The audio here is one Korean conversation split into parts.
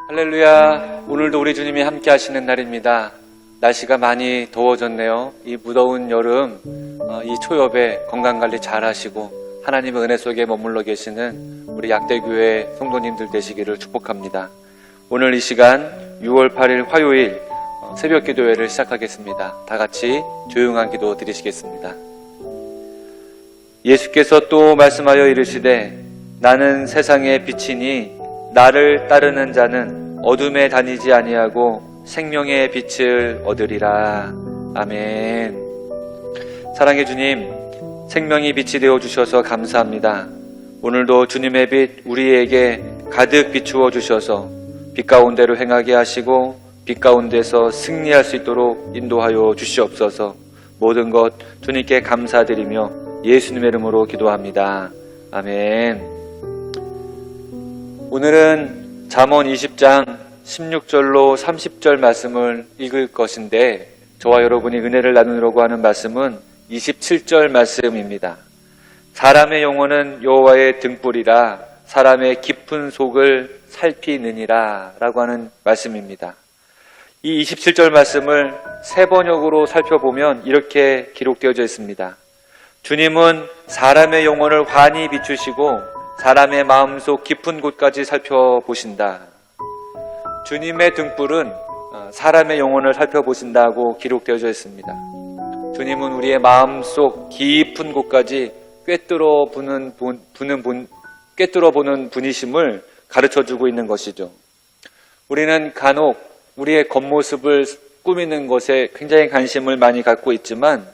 할렐루야. 오늘도 우리 주님이 함께 하시는 날입니다. 날씨가 많이 더워졌네요. 이 무더운 여름, 이 초엽에 건강관리 잘 하시고 하나님의 은혜 속에 머물러 계시는 우리 약대교회 성도님들 되시기를 축복합니다. 오늘 이 시간 6월 8일 화요일 새벽 기도회를 시작하겠습니다. 다 같이 조용한 기도 드리시겠습니다. 예수께서 또 말씀하여 이르시되 나는 세상의 빛이니 나를 따르는 자는 어둠에 다니지 아니하고 생명의 빛을 얻으리라. 아멘. 사랑의 주님, 생명이 빛이 되어 주셔서 감사합니다. 오늘도 주님의 빛 우리에게 가득 비추어 주셔서 빛 가운데로 행하게 하시고 빛 가운데서 승리할 수 있도록 인도하여 주시옵소서. 모든 것 주님께 감사드리며 예수님의 이름으로 기도합니다. 아멘. 오늘은 잠언 20장 16절로 30절 말씀을 읽을 것인데 저와 여러분이 은혜를 나누려고 하는 말씀은 27절 말씀입니다. 사람의 영혼은 여호와의 등불이라 사람의 깊은 속을 살피느니라 라고 하는 말씀입니다. 이 27절 말씀을 세 번역으로 살펴보면 이렇게 기록되어져 있습니다. 주님은 사람의 영혼을 환히 비추시고 사람의 마음속 깊은 곳까지 살펴보신다. 주님의 등불은 사람의 영혼을 살펴보신다고 기록되어져 있습니다. 주님은 우리의 마음속 깊은 곳까지 꿰뚫어 보는 분이심을 가르쳐주고 있는 것이죠. 우리는 간혹 우리의 겉모습을 꾸미는 것에 굉장히 관심을 많이 갖고 있지만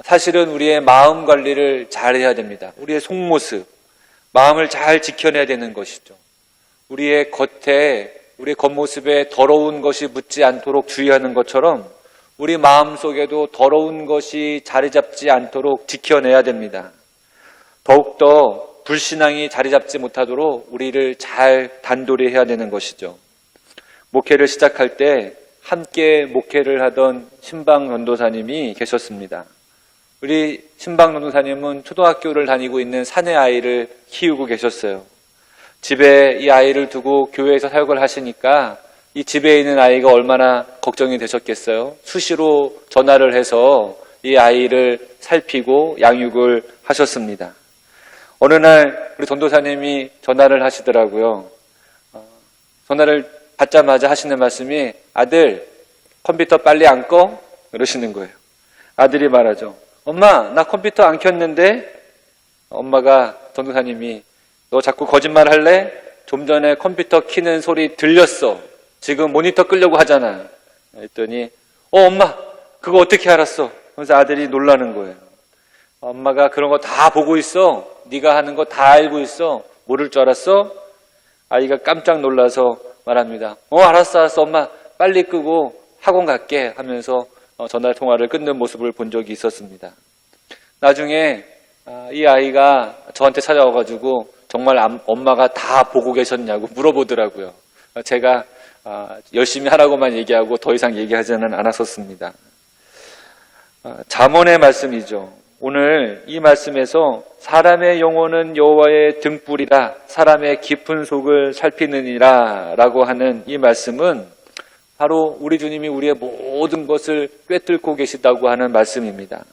사실은 우리의 마음 관리를 잘해야 됩니다. 우리의 속모습, 마음을 잘 지켜내야 되는 것이죠. 우리의 겉모습에 더러운 것이 묻지 않도록 주의하는 것처럼 우리 마음속에도 더러운 것이 자리 잡지 않도록 지켜내야 됩니다. 더욱더 불신앙이 자리 잡지 못하도록 우리를 잘 단돌이 해야 되는 것이죠. 목회를 시작할 때 함께 목회를 하던 신방 전도사님이 계셨습니다. 우리 신방 전도사님은 초등학교를 다니고 있는 사내 아이를 키우고 계셨어요. 집에 이 아이를 두고 교회에서 사역을 하시니까 이 집에 있는 아이가 얼마나 걱정이 되셨겠어요. 수시로 전화를 해서 이 아이를 살피고 양육을 하셨습니다. 어느 날 우리 전도사님이 전화를 하시더라고요. 전화를 받자마자 하시는 말씀이 아들 컴퓨터 빨리 안 꺼? 그러시는 거예요. 아들이 말하죠. 엄마 나 컴퓨터 안 켰는데. 엄마가 전도사님이 너 자꾸 거짓말 할래? 좀 전에 컴퓨터 키는 소리 들렸어. 지금 모니터 끄려고 하잖아. 했더니 엄마 그거 어떻게 알았어? 그래서 아들이 놀라는 거예요. 엄마가 그런 거 다 보고 있어. 네가 하는 거 다 알고 있어. 모를 줄 알았어? 아이가 깜짝 놀라서 말합니다. 알았어 엄마 빨리 끄고 학원 갈게 하면서 전화 통화를 끊는 모습을 본 적이 있었습니다. 나중에 이 아이가 저한테 찾아와가지고 정말 엄마가 다 보고 계셨냐고 물어보더라고요. 제가 열심히 하라고만 얘기하고 더 이상 얘기하지는 않았었습니다. 잠언의 말씀이죠. 오늘 이 말씀에서 사람의 영혼은 여호와의 등불이라 사람의 깊은 속을 살피느니라 라고 하는 이 말씀은 바로 우리 주님이 우리의 모든 것을 꿰뚫고 계시다고 하는 말씀입니다.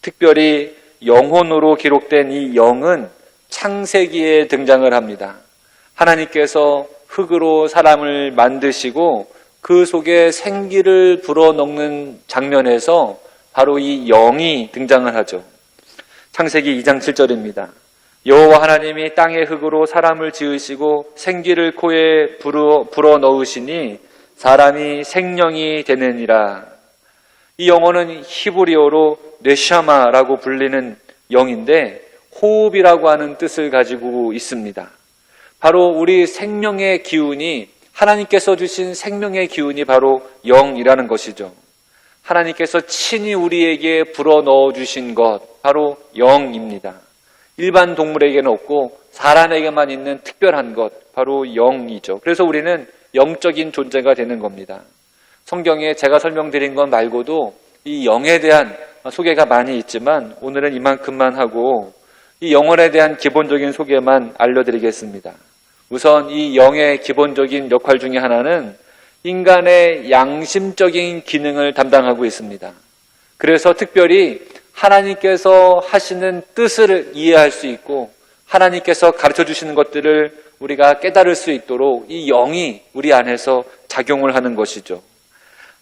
특별히 영혼으로 기록된 이 영은 창세기에 등장을 합니다. 하나님께서 흙으로 사람을 만드시고 그 속에 생기를 불어넣는 장면에서 바로 이 영이 등장을 하죠. 창세기 2장 7절입니다. 여호와 하나님이 땅의 흙으로 사람을 지으시고 생기를 코에 불어넣으시니 사람이 생명이 되느니라. 이 영어는 히브리어로 뇌샤마라고 불리는 영인데 호흡이라고 하는 뜻을 가지고 있습니다. 바로 우리 생명의 기운이 하나님께서 주신 생명의 기운이 바로 영이라는 것이죠. 하나님께서 친히 우리에게 불어넣어 주신 것 바로 영입니다. 일반 동물에게는 없고 사람에게만 있는 특별한 것 바로 영이죠. 그래서 우리는 영적인 존재가 되는 겁니다. 성경에 제가 설명드린 것 말고도 이 영에 대한 소개가 많이 있지만 오늘은 이만큼만 하고 이 영혼에 대한 기본적인 소개만 알려드리겠습니다. 우선 이 영의 기본적인 역할 중에 하나는 인간의 양심적인 기능을 담당하고 있습니다. 그래서 특별히 하나님께서 하시는 뜻을 이해할 수 있고 하나님께서 가르쳐 주시는 것들을 우리가 깨달을 수 있도록 이 영이 우리 안에서 작용을 하는 것이죠.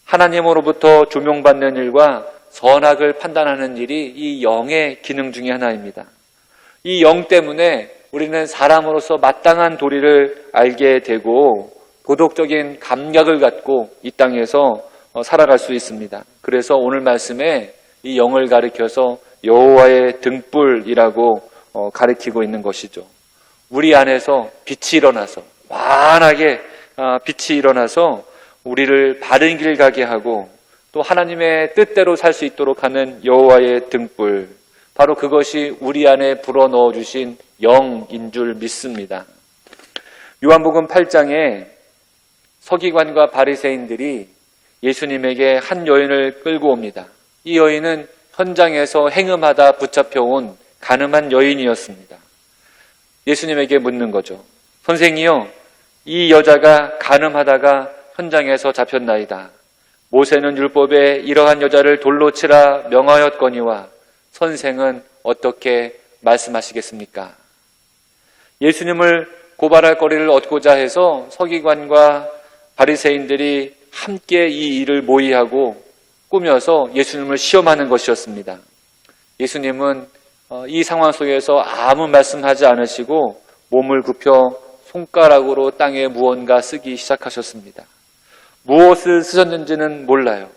하나님으로부터 조명받는 일과 선악을 판단하는 일이 이 영의 기능 중에 하나입니다. 이 영 때문에 우리는 사람으로서 마땅한 도리를 알게 되고 도덕적인 감각을 갖고 이 땅에서 살아갈 수 있습니다. 그래서 오늘 말씀에 이 영을 가리켜서 여호와의 등불이라고 가리키고 있는 것이죠. 우리 안에서 빛이 일어나서 환하게 빛이 일어나서 우리를 바른 길 가게 하고 또 하나님의 뜻대로 살 수 있도록 하는 여호와의 등불, 바로 그것이 우리 안에 불어넣어 주신 영인 줄 믿습니다. 요한복음 8장에 서기관과 바리새인들이 예수님에게 한 여인을 끌고 옵니다. 이 여인은 현장에서 행음하다 붙잡혀온 가늠한 여인이었습니다. 예수님에게 묻는 거죠. 선생이요, 이 여자가 가늠하다가 현장에서 잡혔나이다. 모세는 율법에 이러한 여자를 돌로 치라 명하였거니와 선생은 어떻게 말씀하시겠습니까? 예수님을 고발할 거리를 얻고자 해서 서기관과 바리새인들이 함께 이 일을 모의하고 꾸며서 예수님을 시험하는 것이었습니다. 예수님은 이 상황 속에서 아무 말씀하지 않으시고 몸을 굽혀 손가락으로 땅에 무언가 쓰기 시작하셨습니다. 무엇을 쓰셨는지는 몰라요.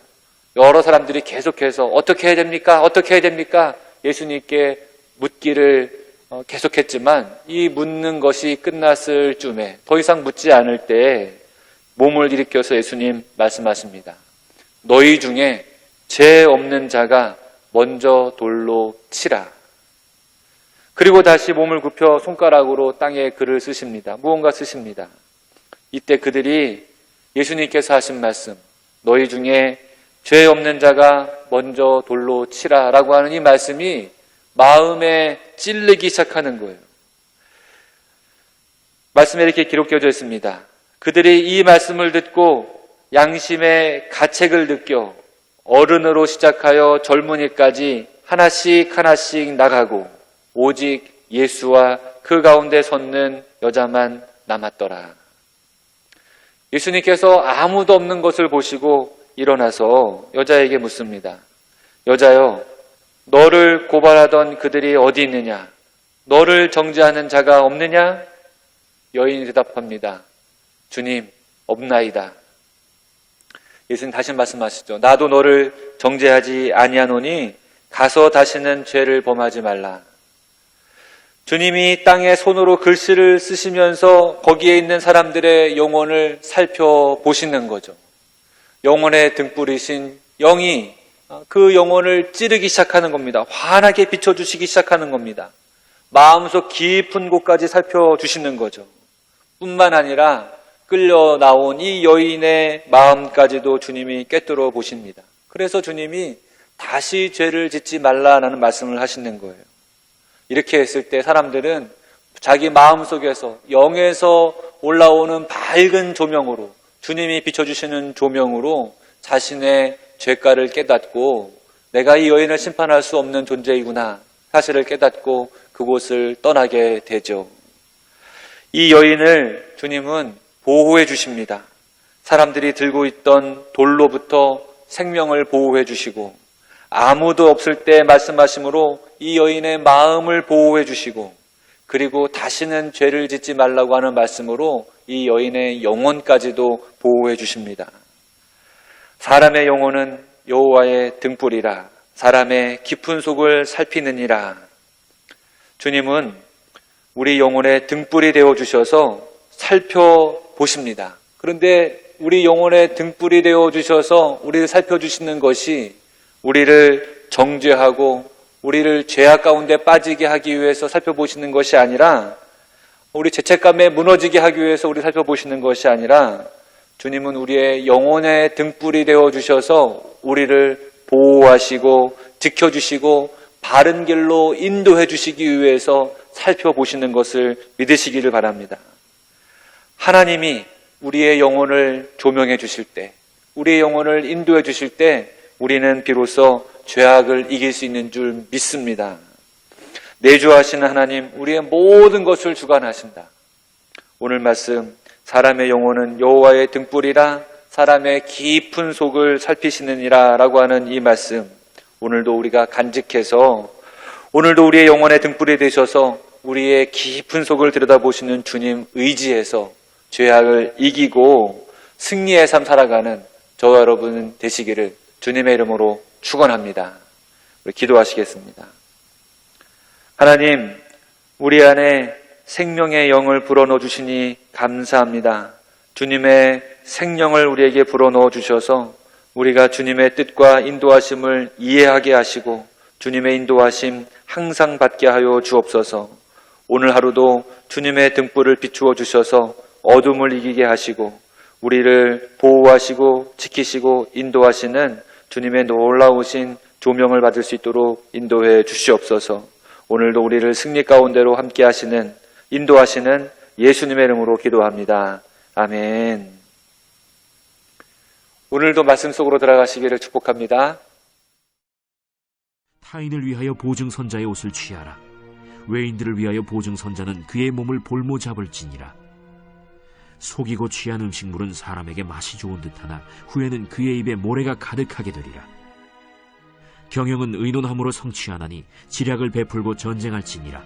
여러 사람들이 계속해서 어떻게 해야 됩니까? 어떻게 해야 됩니까? 예수님께 묻기를 계속했지만 이 묻는 것이 끝났을 쯤에 더 이상 묻지 않을 때 몸을 일으켜서 예수님 말씀하십니다. 너희 중에 죄 없는 자가 먼저 돌로 치라. 그리고 다시 몸을 굽혀 손가락으로 땅에 글을 쓰십니다. 무언가 쓰십니다. 이때 그들이 예수님께서 하신 말씀, 너희 중에 죄 없는 자가 먼저 돌로 치라 라고 하는 이 말씀이 마음에 찔리기 시작하는 거예요. 말씀에 이렇게 기록되어져 있습니다. 그들이 이 말씀을 듣고 양심의 가책을 느껴 어른으로 시작하여 젊은이까지 하나씩 하나씩 나가고 오직 예수와 그 가운데 섰는 여자만 남았더라. 예수님께서 아무도 없는 것을 보시고 일어나서 여자에게 묻습니다. 여자여, 너를 고발하던 그들이 어디 있느냐? 너를 정죄하는 자가 없느냐? 여인이 대답합니다. 주님, 없나이다. 예수님 다시 말씀하시죠. 나도 너를 정죄하지 아니하노니 가서 다시는 죄를 범하지 말라. 주님이 땅에 손으로 글씨를 쓰시면서 거기에 있는 사람들의 영혼을 살펴보시는 거죠. 영혼의 등불이신 영이 그 영혼을 찌르기 시작하는 겁니다. 환하게 비춰주시기 시작하는 겁니다. 마음속 깊은 곳까지 살펴주시는 거죠. 뿐만 아니라 끌려 나온 이 여인의 마음까지도 주님이 꿰뚫어 보십니다. 그래서 주님이 다시 죄를 짓지 말라라는 말씀을 하시는 거예요. 이렇게 했을 때 사람들은 자기 마음속에서 영에서 올라오는 밝은 조명으로, 주님이 비춰주시는 조명으로 자신의 죄가를 깨닫고 내가 이 여인을 심판할 수 없는 존재이구나 사실을 깨닫고 그곳을 떠나게 되죠. 이 여인을 주님은 보호해 주십니다. 사람들이 들고 있던 돌로부터 생명을 보호해 주시고 아무도 없을 때 말씀하심으로 이 여인의 마음을 보호해 주시고 그리고 다시는 죄를 짓지 말라고 하는 말씀으로 이 여인의 영혼까지도 보호해 주십니다. 사람의 영혼은 여호와의 등불이라 사람의 깊은 속을 살피느니라. 주님은 우리 영혼의 등불이 되어주셔서 살펴보십니다. 그런데 우리 영혼의 등불이 되어주셔서 우리를 살펴주시는 것이 우리를 정죄하고 우리를 죄악 가운데 빠지게 하기 위해서 살펴보시는 것이 아니라 우리 죄책감에 무너지게 하기 위해서 우리 살펴보시는 것이 아니라 주님은 우리의 영혼의 등불이 되어주셔서 우리를 보호하시고 지켜주시고 바른 길로 인도해 주시기 위해서 살펴보시는 것을 믿으시기를 바랍니다. 하나님이 우리의 영혼을 조명해 주실 때, 우리의 영혼을 인도해 주실 때 우리는 비로소 죄악을 이길 수 있는 줄 믿습니다. 내주하시는 하나님, 우리의 모든 것을 주관하신다. 오늘 말씀, 사람의 영혼은 여호와의 등불이라 사람의 깊은 속을 살피시느니라 라고 하는 이 말씀, 오늘도 우리가 간직해서 오늘도 우리의 영혼의 등불이 되셔서 우리의 깊은 속을 들여다보시는 주님 의지해서 죄악을 이기고 승리의 삶 살아가는 저와 여러분 되시기를 주님의 이름으로 축원합니다. 우리 기도하시겠습니다. 하나님, 우리 안에 생명의 영을 불어넣어 주시니 감사합니다. 주님의 생명을 우리에게 불어넣어 주셔서 우리가 주님의 뜻과 인도하심을 이해하게 하시고 주님의 인도하심 항상 받게 하여 주옵소서. 오늘 하루도 주님의 등불을 비추어 주셔서 어둠을 이기게 하시고 우리를 보호하시고 지키시고 인도하시는 주님의 놀라우신 조명을 받을 수 있도록 인도해 주시옵소서. 오늘도 우리를 승리 가운데로 함께 하시는 인도하시는 예수님의 이름으로 기도합니다. 아멘. 오늘도 말씀 속으로 들어가시기를 축복합니다. 타인을 위하여 보증선자의 옷을 취하라. 외인들을 위하여 보증선자는 그의 몸을 볼모 잡을지니라. 속이고 취한 음식물은 사람에게 맛이 좋은 듯하나 후에는 그의 입에 모래가 가득하게 되리라. 경영은 의논함으로 성취하나니 지략을 베풀고 전쟁할지니라.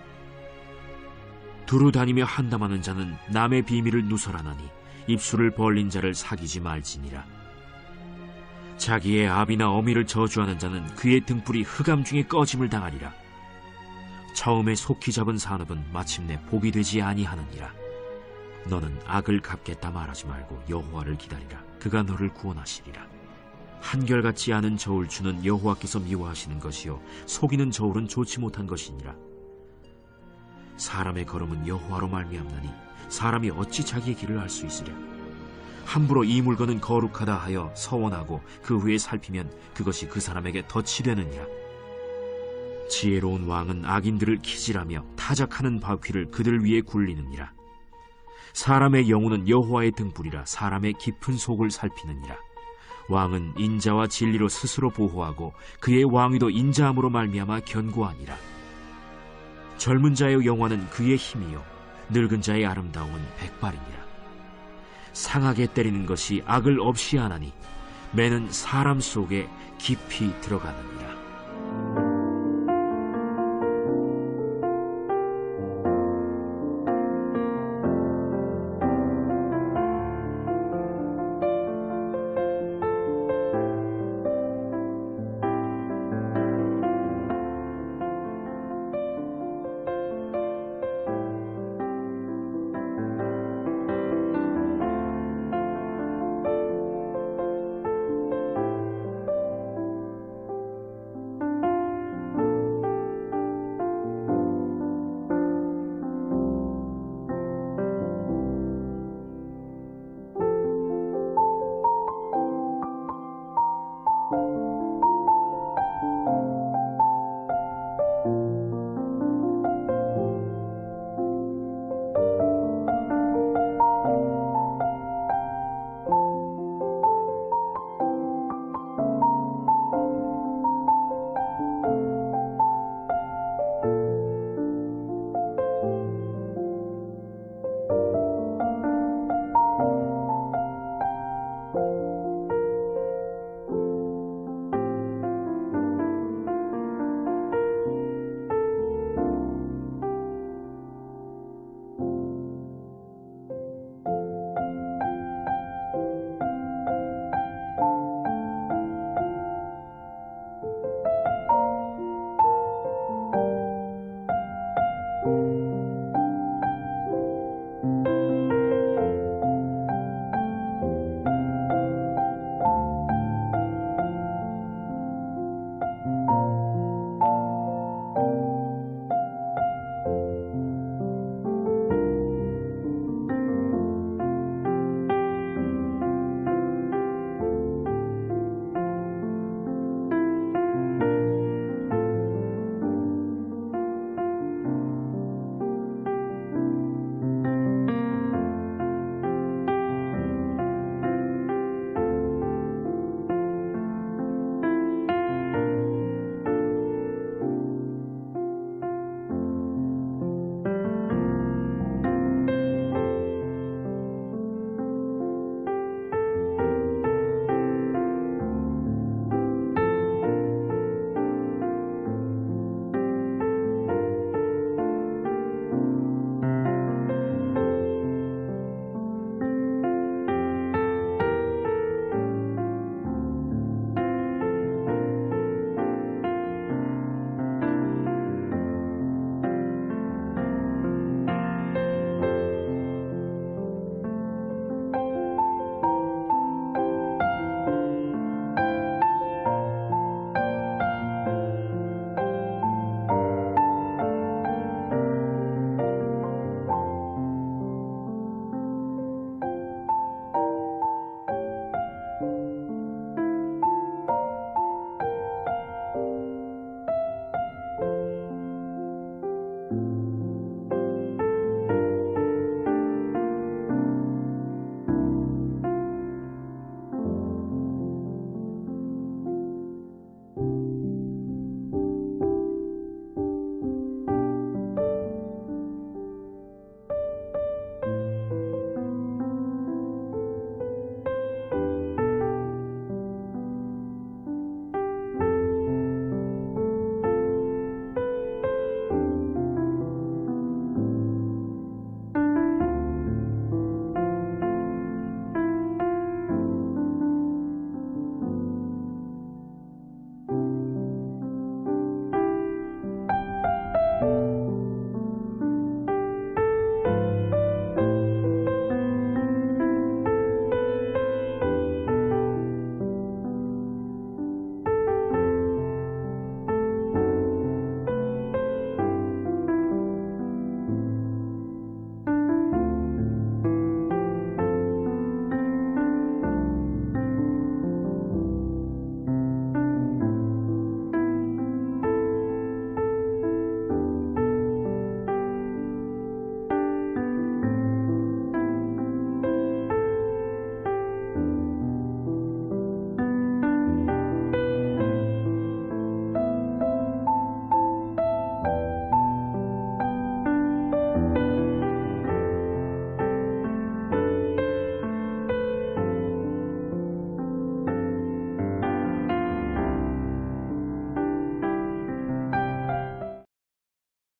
두루 다니며 한담하는 자는 남의 비밀을 누설하나니 입술을 벌린 자를 사귀지 말지니라. 자기의 아비나 어미를 저주하는 자는 그의 등불이 흑암 중에 꺼짐을 당하리라. 처음에 속히 잡은 산업은 마침내 복이 되지 아니하느니라. 너는 악을 갚겠다 말하지 말고 여호와를 기다리라. 그가 너를 구원하시리라. 한결같지 않은 저울 주는 여호와께서 미워하시는 것이요 속이는 저울은 좋지 못한 것이니라. 사람의 걸음은 여호와로 말미암나니 사람이 어찌 자기의 길을 알 수 있으랴. 함부로 이 물건은 거룩하다 하여 서원하고 그 후에 살피면 그것이 그 사람에게 덫이 되느니라. 지혜로운 왕은 악인들을 기질하며 타작하는 바퀴를 그들 위에 굴리느니라. 사람의 영혼은 여호와의 등불이라 사람의 깊은 속을 살피느니라. 왕은 인자와 진리로 스스로 보호하고 그의 왕위도 인자함으로 말미암아 견고하니라. 젊은 자의 영화는 그의 힘이요 늙은 자의 아름다움은 백발이니라. 상하게 때리는 것이 악을 없이 하나니 매는 사람 속에 깊이 들어가느니라.